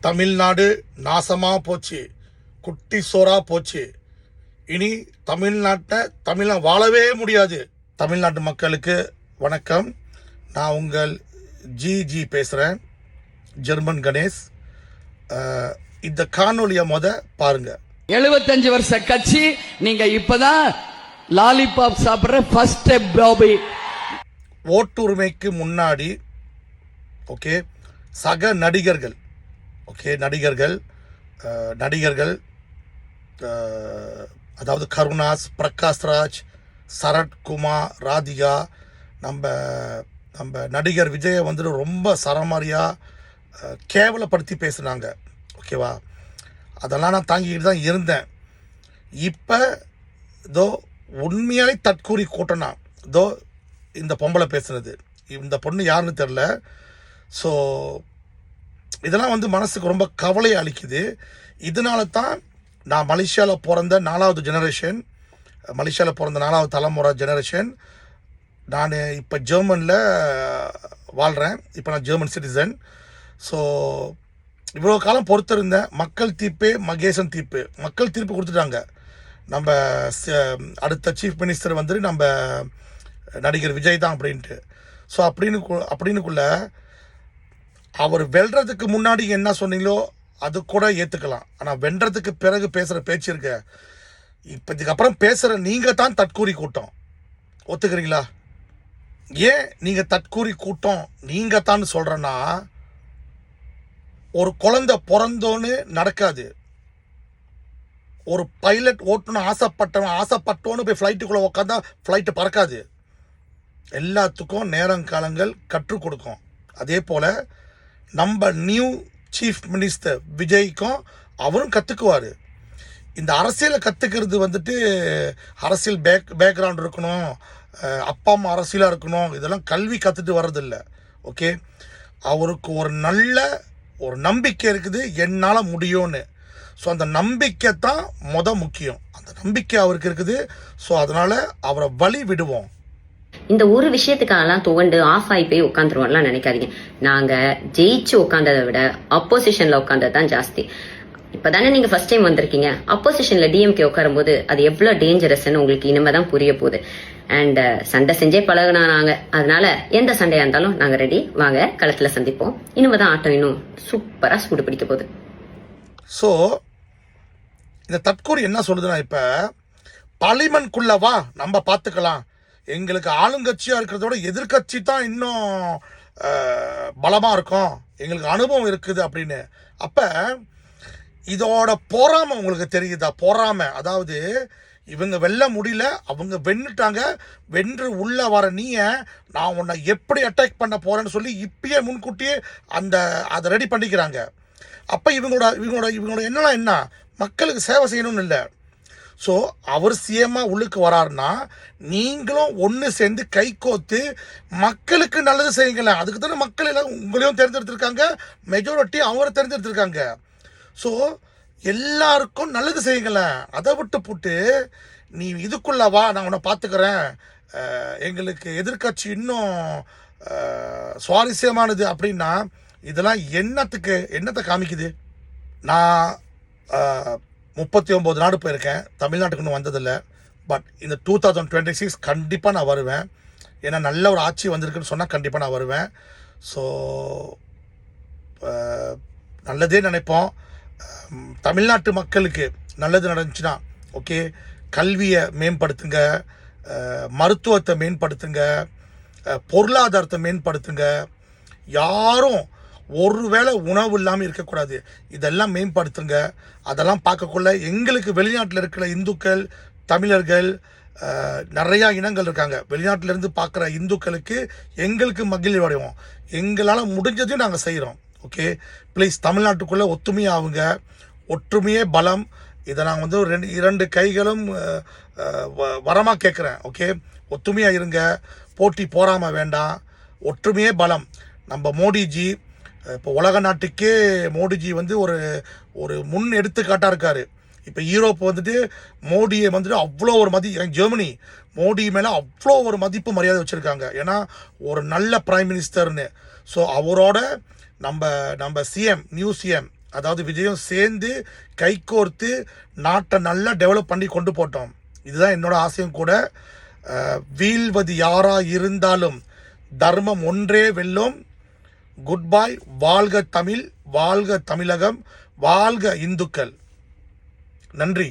தமிழ்நாடு நாசமாக போச்சு, குட்டி சோறா போச்சு. இனி தமிழை வாழவே முடியாது. தமிழ்நாட்டு மக்களுக்கு வணக்கம். நான் உங்கள் ஜி பேசுகிறேன், ஜெர்மன் கணேஷ். இந்த காணொலியை பாருங்க. 75 வருஷ கட்சி, நீங்க இப்பதான் லாலிபாப் சாப்பிடுற ஃபர்ஸ்ட் ஸ்டெப் பாபி. ஓட்டுரிமைக்கு முன்னாடி ஓகே சக நடிகர்கள் நடிகர்கள் அதாவது கருணாஸ், பிரகாஷ்ராஜ், சரத்குமார், ராதிகா, நம்ம நடிகர் விஜயை ரொம்ப சரமாரியாக கேவலப்படுத்தி பேசுனாங்க. ஓகேவா? அதெல்லாம் நான் தாங்கிக்கிட்டு தான் இருந்தேன். இப்போ இதோ உண்மையாலே தற்கூரி கூட்டனா இதோ இந்த பொம்பளை பேசுனது. இந்த பொண்ணு யாருன்னு தெரில. ஸோ இதெல்லாம் மனசுக்கு ரொம்ப கவலையை அளிக்குது. இதனால தான் நான் மலேசியாவில் பிறந்த 4வது ஜெனரேஷன், மலேசியாவில் பிறந்த 4வது தலைமுறை ஜெனரேஷன். நான் இப்போ ஜெர்மனில் வாழ்கிறேன். இப்போ நான் ஜெர்மன் சிட்டிசன். ஸோ இவ்வளோ காலம் பொறுத்திருந்தேன். மக்கள் தீர்ப்பே மகேசன் தீர்ப்பு. மக்கள் தீர்ப்பு கொடுத்துட்டாங்க. நம்ம அடுத்த சீஃப் மினிஸ்டர் நம்ம நடிகர் விஜய் தான் அப்படின்ட்டு. ஸோ அப்படின்னுக்குள்ள அவர் வெல்றதுக்கு முன்னாடி என்ன சொன்னீங்களோ அது கூட ஏற்றுக்கலாம். ஆனால் வென்றதுக்கு பிறகு பேசுகிற பேச்சு இருக்க, இப்போ இதுக்கப்புறம் பேசுகிற நீங்கள் தான் தற்கூரி கூட்டம். ஒத்துக்கிறீங்களா? ஏன் நீங்கள் தற்கூரி கூட்டம் நீங்கள் தான் சொல்கிறேன்னா, ஒரு குழந்தை பிறந்தோன்னு நடக்காது. ஒரு பைலட் ஓட்டணும் ஆசைப்பட்டோன்னு போய் ஃப்ளைட்டுக்குள்ளே உட்காந்தா ஃப்ளைட்டு பறக்காது. எல்லாத்துக்கும் நேரங்காலங்கள் கற்றுக் கொடுக்கும். அதே போல் நம்ம நியூ சீஃப் மினிஸ்டர் விஜய்க்கும் அவரும் கற்றுக்குவார். இந்த அரசியலை கற்றுக்கிறது அரசியல் பேக்ரவுண்ட் இருக்கணும், அப்பா அம்மா அரசியலாக இருக்கணும், இதெல்லாம் கல்வி கற்றுட்டு வர்றதில்ல. ஓகே, அவருக்கு ஒரு நம்பிக்கை இருக்குது, என்னால் முடியும்னு. ஸோ அந்த நம்பிக்கை தான் முக்கியம். அந்த நம்பிக்கை அவருக்கு இருக்குது. ஸோ அதனால் அவரை வழி விடுவோம். இந்த ஒரு விஷயத்துக்காகலாம் துவண்டு ஆஃப் ஆகி போய் உட்காந்துருவோம்லாம் நினைக்காதீங்க. நாங்க ஜெயிச்சு உட்காந்ததை விட அப்போசிஷன்ல உட்காந்தது தான் ஜாஸ்தி. இப்பதானே நீங்க ஃபர்ஸ்ட் டைம் வந்திருக்கீங்க. அப்போசிஷன்ல டிஎம்கே உட்காரும் போது அது எவ்வளவு டேஞ்சரஸ்ன்னு உங்களுக்கு இனிமேதான் புரிய போகுது. அண்ட் சண்டை செஞ்சே பழகுனா நாங்க, அதனால எந்த சண்டையா இருந்தாலும் நாங்க ரெடி. வாங்க களத்துல சந்திப்போம். இனிமேதான் ஆட்டம் இன்னும் சூப்பரா சூடு பிடிக்க போகுது. ஸோ இந்த தற்கூரி என்ன சொல்லுதுன்னா, இப்ப பார்லிமெண்ட்குள்ளவா நம்ம பார்த்துக்கலாம், எங்களுக்கு ஆளுங்கட்சியா இருக்கிறதோட எதிர்கட்சி தான் இன்னும் பலமா இருக்கும், எங்களுக்கு அனுபவம் இருக்குது அப்படின்னு. அப்ப இதோட பொறாமை உங்களுக்கு தெரியுதா? பொறாமை, அதாவது இவங்க வெல்ல முடியல, அவங்க வென்னுட்டாங்க. வென்று உள்ள வர நான் உன்னை எப்படி அட்டாக் பண்ண போறேன்னு சொல்லி இப்பயே முன்கூட்டியே அதை ரெடி பண்ணிக்கிறாங்க. அப்ப இவங்களோட என்ன மக்களுக்கு சேவை செய்யணும்னு இல்லை. ஸோ அவர் சிஎம்மா உள்ளுக்கு வராருன்னா நீங்களும் ஒன்று சேர்ந்து கை கோத்து மக்களுக்கு நல்லது செய்யுங்களேன். அதுக்கு தானே மக்கள் எல்லாம் உங்களையும் தேர்ந்தெடுத்திருக்காங்க, மெஜாரிட்டி அவரை தேர்ந்தெடுத்திருக்காங்க. ஸோ எல்லாருக்கும் நல்லது செய்யுங்களேன். அதை போட்டு நீ இதுக்குள்ள வா, நான் உன்னை பார்த்துக்கிறேன், எங்களுக்கு எதிர்கட்சி இன்னும் சுவாரஸ்யமானது அப்படின்னா இதெல்லாம் என்னத்தை காமிக்குது? நான் 39 நாடு போயிருக்கேன், தமிழ்நாட்டுக்கு இன்னும் வந்ததில்லை. பட் இந்த 2026 கண்டிப்பாக நான் வருவேன். ஏன்னா நல்ல ஒரு ஆட்சி வந்திருக்குன்னு சொன்னால் கண்டிப்பாக நான் வருவேன். ஸோ நல்லதே நினைப்போம். தமிழ்நாட்டு மக்களுக்கு நல்லது நடந்துச்சுன்னா ஓகே, கல்வியை மேம்படுத்துங்க, மருத்துவத்தை மேம்படுத்துங்க, பொருளாதாரத்தை மேம்படுத்துங்க. யாரும் ஒருவேளை உணவு இல்லாமல் இருக்கக்கூடாது, இதெல்லாம் மேம்படுத்துங்க. அதெல்லாம் பார்க்கக்குள்ள எங்களுக்கு வெளிநாட்டில் இருக்கிற இந்துக்கள், தமிழர்கள், நிறையா இனங்கள் இருக்காங்க. வெளிநாட்டிலேருந்து பார்க்குற இந்துக்களுக்கு எங்களுக்கு மகிழ்ச்சி அடைவோம். எங்களால் முடிஞ்சதையும் நாங்கள் செய்கிறோம். ஓகே, ப்ளீஸ் தமிழ்நாட்டுக்குள்ளே ஒத்துமையாகுங்க. ஒற்றுமையே பலம். இதை நான் 2 கைகளும் வரமாக கேட்குறேன். ஓகே, ஒத்துமையாக இருங்க, போட்டி போராமல் வேண்டாம், ஒற்றுமையே பலம். நம்ம மோடிஜி இப்போ உலக நாட்டுக்கே மோடிஜி ஒரு முன் எடுத்துக்காட்டாக இருக்கார். இப்போ யூரோப் மோடியை அவ்வளோ ஒரு ஜெர்மனி மோடி மேலே அவ்வளோ ஒரு மதிப்பு மரியாதை வச்சுருக்காங்க. ஏன்னா ஒரு நல்ல பிரைம் மினிஸ்டர்னு. ஸோ அவரோட நம்ம சிஎம், நியூ சிஎம் அதாவது விஜயம் சேர்ந்து கைகோர்த்து நாட்டை நல்லா டெவலப் பண்ணி கொண்டு போட்டோம். இதுதான் என்னோட ஆசையும் கூட. வீழ்வது யாரா இருந்தாலும் தர்மம் ஒன்றே வெல்லும். குட் பாய். வாழ்க தமிழ், வாழ்க தமிழகம், வாழ்க இந்துக்கள். நன்றி.